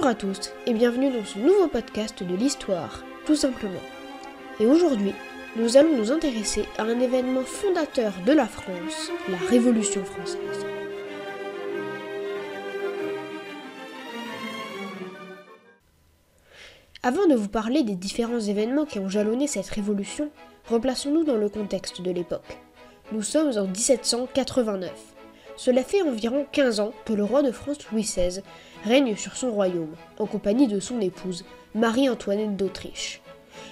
Bonjour à tous et bienvenue dans ce nouveau podcast de l'histoire, tout simplement. Et aujourd'hui, nous allons nous intéresser à un événement fondateur de la France, la Révolution française. Avant de vous parler des différents événements qui ont jalonné cette révolution, replaçons-nous dans le contexte de l'époque. Nous sommes en 1789. Cela fait environ 15 ans que le roi de France Louis XVI règne sur son royaume, en compagnie de son épouse, Marie-Antoinette d'Autriche.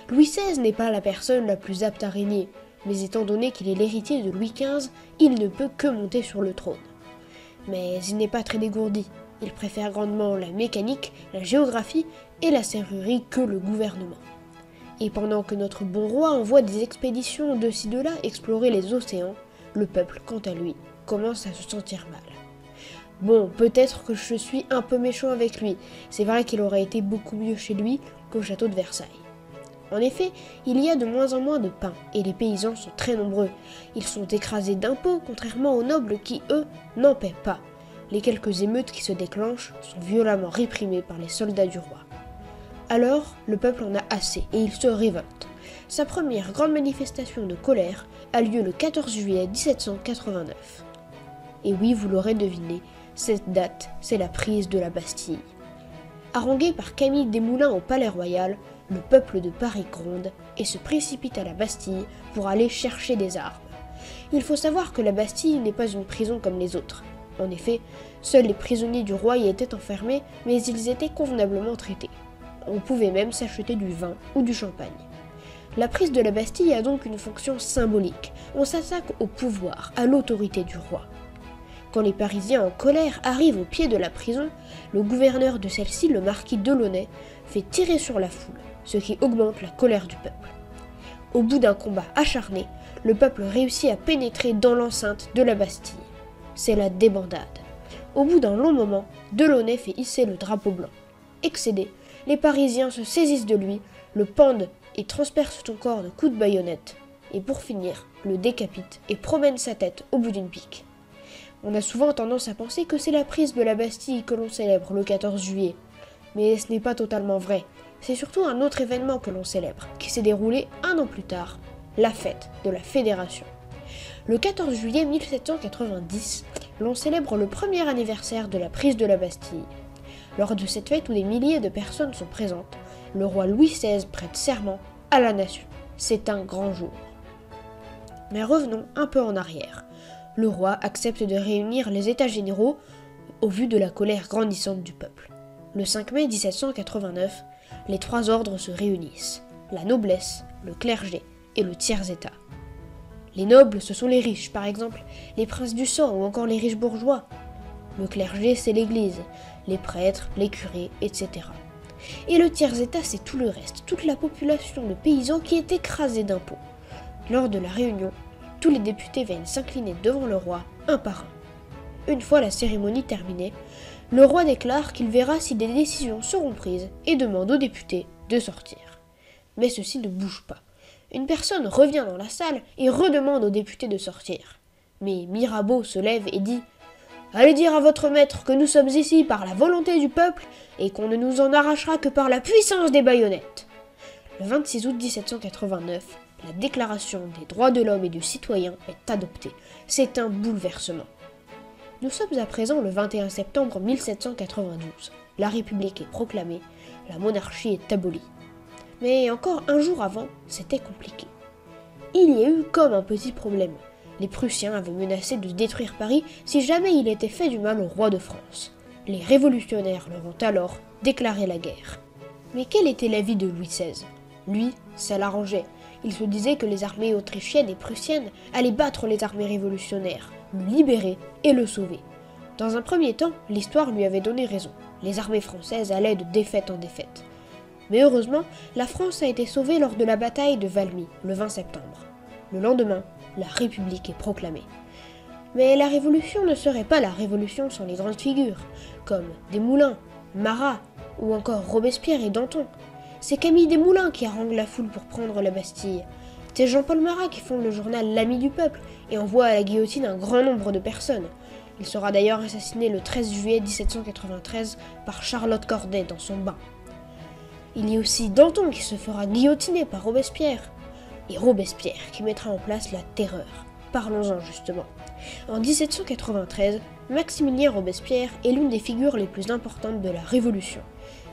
Louis XVI n'est pas la personne la plus apte à régner, mais étant donné qu'il est l'héritier de Louis XV, il ne peut que monter sur le trône. Mais il n'est pas très dégourdi, il préfère grandement la mécanique, la géographie et la serrurerie que le gouvernement. Et pendant que notre bon roi envoie des expéditions de ci de là explorer les océans, le peuple, quant à lui, commence à se sentir mal. Bon, peut-être que je suis un peu méchant avec lui, c'est vrai qu'il aurait été beaucoup mieux chez lui qu'au château de Versailles. En effet, il y a de moins en moins de pain, et les paysans sont très nombreux. Ils sont écrasés d'impôts, contrairement aux nobles qui, eux, n'en paient pas. Les quelques émeutes qui se déclenchent sont violemment réprimées par les soldats du roi. Alors, le peuple en a assez, et il se révolte. Sa première grande manifestation de colère a lieu le 14 juillet 1789. Et oui, vous l'aurez deviné, cette date, c'est la prise de la Bastille. Harangué par Camille Desmoulins au Palais Royal, le peuple de Paris gronde et se précipite à la Bastille pour aller chercher des armes. Il faut savoir que la Bastille n'est pas une prison comme les autres. En effet, seuls les prisonniers du roi y étaient enfermés, mais ils étaient convenablement traités. On pouvait même s'acheter du vin ou du champagne. La prise de la Bastille a donc une fonction symbolique. On s'attaque au pouvoir, à l'autorité du roi. Quand les Parisiens en colère arrivent au pied de la prison, le gouverneur de celle-ci, le marquis Delaunay, fait tirer sur la foule, ce qui augmente la colère du peuple. Au bout d'un combat acharné, le peuple réussit à pénétrer dans l'enceinte de la Bastille. C'est la débandade. Au bout d'un long moment, Delaunay fait hisser le drapeau blanc. Excédés, les Parisiens se saisissent de lui, le pendent et transpercent son corps de coups de baïonnette. Et pour finir, le décapitent et promènent sa tête au bout d'une pique. On a souvent tendance à penser que c'est la prise de la Bastille que l'on célèbre le 14 juillet. Mais ce n'est pas totalement vrai. C'est surtout un autre événement que l'on célèbre, qui s'est déroulé un an plus tard, la fête de la Fédération. Le 14 juillet 1790, l'on célèbre le premier anniversaire de la prise de la Bastille. Lors de cette fête où des milliers de personnes sont présentes, le roi Louis XVI prête serment à la nation. C'est un grand jour. Mais revenons un peu en arrière. Le roi accepte de réunir les États généraux au vu de la colère grandissante du peuple. Le 5 mai 1789, les trois ordres se réunissent, la noblesse, le clergé et le tiers-état. Les nobles, ce sont les riches, par exemple, les princes du sang ou encore les riches bourgeois. Le clergé, c'est l'église, les prêtres, les curés, etc. Et le tiers-état, c'est tout le reste, toute la population de paysans qui est écrasée d'impôts. Lors de la réunion, tous les députés viennent s'incliner devant le roi, un par un. Une fois la cérémonie terminée, le roi déclare qu'il verra si des décisions seront prises et demande aux députés de sortir. Mais ceux-ci ne bougent pas. Une personne revient dans la salle et redemande aux députés de sortir. Mais Mirabeau se lève et dit « Allez dire à votre maître que nous sommes ici par la volonté du peuple et qu'on ne nous en arrachera que par la puissance des baïonnettes. » Le 26 août 1789, la Déclaration des droits de l'homme et du citoyen est adoptée. C'est un bouleversement. Nous sommes à présent le 21 septembre 1792. La République est proclamée, la monarchie est abolie. Mais encore un jour avant, c'était compliqué. Il y a eu comme un petit problème. Les Prussiens avaient menacé de détruire Paris si jamais il était fait du mal au roi de France. Les révolutionnaires leur ont alors déclaré la guerre. Mais quel était l'avis de Louis XVI ? Lui, ça l'arrangeait. Il se disait que les armées autrichiennes et prussiennes allaient battre les armées révolutionnaires, le libérer et le sauver. Dans un premier temps, l'histoire lui avait donné raison. Les armées françaises allaient de défaite en défaite. Mais heureusement, la France a été sauvée lors de la bataille de Valmy, le 20 septembre. Le lendemain, la République est proclamée. Mais la Révolution ne serait pas la Révolution sans les grandes figures, comme Desmoulins, Marat ou encore Robespierre et Danton. C'est Camille Desmoulins qui harangue la foule pour prendre la Bastille. C'est Jean-Paul Marat qui fonde le journal L'Ami du Peuple et envoie à la guillotine un grand nombre de personnes. Il sera d'ailleurs assassiné le 13 juillet 1793 par Charlotte Corday dans son bain. Il y a aussi Danton qui se fera guillotiner par Robespierre. Et Robespierre qui mettra en place la terreur. Parlons-en justement. En 1793, Maximilien Robespierre est l'une des figures les plus importantes de la Révolution.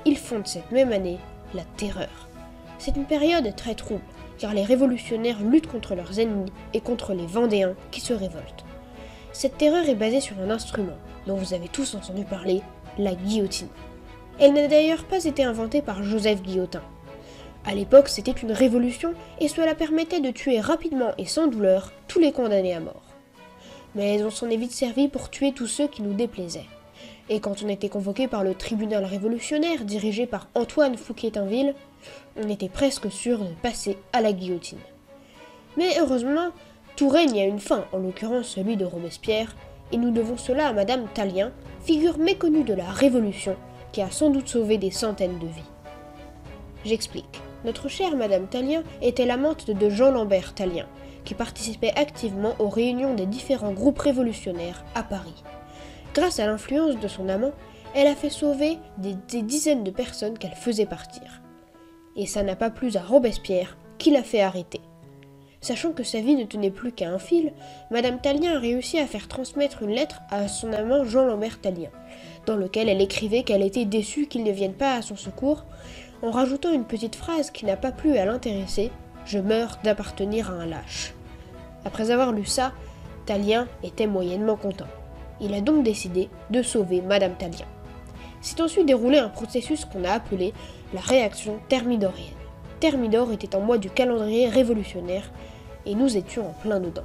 Il fonde cette même année la terreur. C'est une période très trouble, car les révolutionnaires luttent contre leurs ennemis et contre les Vendéens qui se révoltent. Cette terreur est basée sur un instrument dont vous avez tous entendu parler, la guillotine. Elle n'a d'ailleurs pas été inventée par Joseph Guillotin. À l'époque, c'était une révolution et cela permettait de tuer rapidement et sans douleur tous les condamnés à mort. Mais on s'en est vite servi pour tuer tous ceux qui nous déplaisaient. Et quand on était convoqué par le tribunal révolutionnaire dirigé par Antoine Fouquier-Tinville, on était presque sûr de passer à la guillotine. Mais heureusement, tout règne a une fin, en l'occurrence celui de Robespierre, et nous devons cela à Madame Tallien, figure méconnue de la Révolution, qui a sans doute sauvé des centaines de vies. J'explique. Notre chère Madame Tallien était l'amante de Jean-Lambert Tallien, qui participait activement aux réunions des différents groupes révolutionnaires à Paris. Grâce à l'influence de son amant, elle a fait sauver des dizaines de personnes qu'elle faisait partir. Et ça n'a pas plu à Robespierre, qui l'a fait arrêter. Sachant que sa vie ne tenait plus qu'à un fil, Madame Tallien a réussi à faire transmettre une lettre à son amant Jean-Lambert Tallien, dans lequel elle écrivait qu'elle était déçue qu'il ne vienne pas à son secours, en rajoutant une petite phrase qui n'a pas plu à l'intéressé, « Je meurs d'appartenir à un lâche ». Après avoir lu ça, Tallien était moyennement content. Il a donc décidé de sauver Madame Tallien. S'est ensuite déroulé un processus qu'on a appelé la réaction thermidorienne. Thermidor était un mois du calendrier révolutionnaire et nous étions en plein dedans.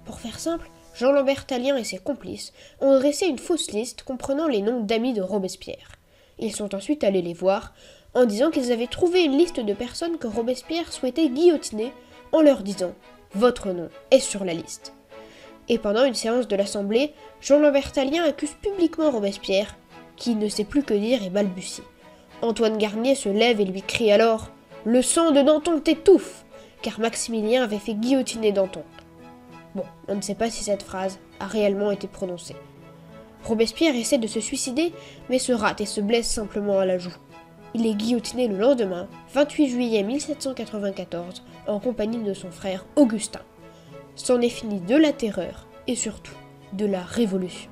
Pour faire simple, Jean-Lambert Tallien et ses complices ont dressé une fausse liste comprenant les noms d'amis de Robespierre. Ils sont ensuite allés les voir en disant qu'ils avaient trouvé une liste de personnes que Robespierre souhaitait guillotiner en leur disant « Votre nom est sur la liste ». Et pendant une séance de l'Assemblée, Jean-Lambert Tallien accuse publiquement Robespierre, qui ne sait plus que dire et balbutie. Antoine Garnier se lève et lui crie alors « Le sang de Danton t'étouffe !» car Maximilien avait fait guillotiner Danton. Bon, on ne sait pas si cette phrase a réellement été prononcée. Robespierre essaie de se suicider, mais se rate et se blesse simplement à la joue. Il est guillotiné le lendemain, 28 juillet 1794, en compagnie de son frère Augustin. C'en est fini de la terreur et surtout de la révolution.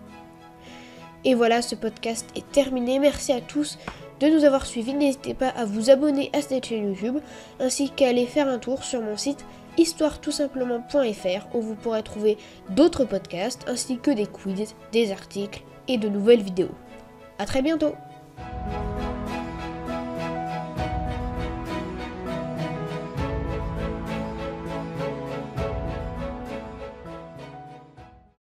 Et voilà, ce podcast est terminé. Merci à tous de nous avoir suivis. N'hésitez pas à vous abonner à cette chaîne YouTube, ainsi qu'à aller faire un tour sur mon site histoiretoutsimplement.fr où vous pourrez trouver d'autres podcasts, ainsi que des quiz, des articles et de nouvelles vidéos. À très bientôt!